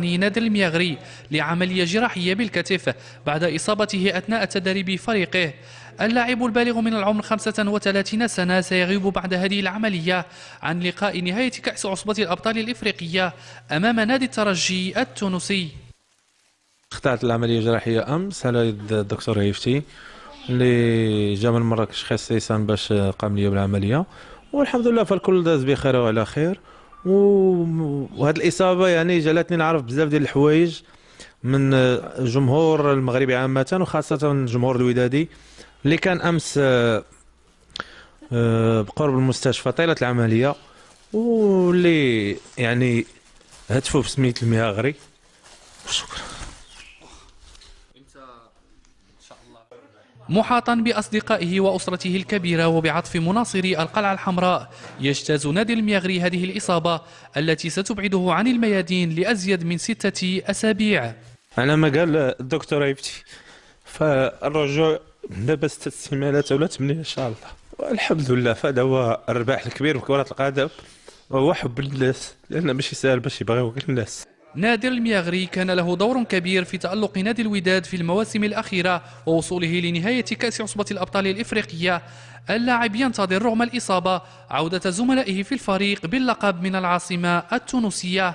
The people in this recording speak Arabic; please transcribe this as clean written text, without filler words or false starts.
نادر المياغري لعملية جراحية بالكتف بعد إصابته أثناء تدريب فريقه. اللاعب البالغ من العمر 35 سنة سيغيب بعد هذه العملية عن لقاء نهاية كأس عصبة الأبطال الإفريقية أمام نادي الترجي التونسي. اختعت العملية الجراحية أمس على يد الدكتور هيفتي اللي جا من مراكش خصيصا باش قام لي بالعملية، والحمد لله فالكل داز بخير وعلى خير. وهذه الإصابة يعني جعلتني نعرف بزاف ديال الحوايج من الجمهور المغربي عامة وخاصة الجمهور الودادي اللي كان أمس بقرب المستشفى طيلة العملية، واللي يعني هتفوا بسمية المياغري. شكرا. محاطا بأصدقائه وأسرته الكبيرة وبعطف مناصري القلعة الحمراء، يجتاز نادر المياغري هذه الإصابة التي ستبعده عن الميادين لأزيد من 6 أسابيع. على ما قال الدكتور هيفتي فالرجوع دابا 6 سيمانات ولا 8 إن شاء الله، والحمد لله. فهذا هو الرباح الكبير في كرة القدم وهو حب الناس، لأن ماشي سهل باش يبغيوك الناس. نادر المياغري كان له دور كبير في تألق نادي الوداد في المواسم الأخيرة ووصوله لنهاية كأس عصبة الأبطال الإفريقية. اللاعب ينتظر رغم الإصابة عودة زملائه في الفريق باللقب من العاصمة التونسية.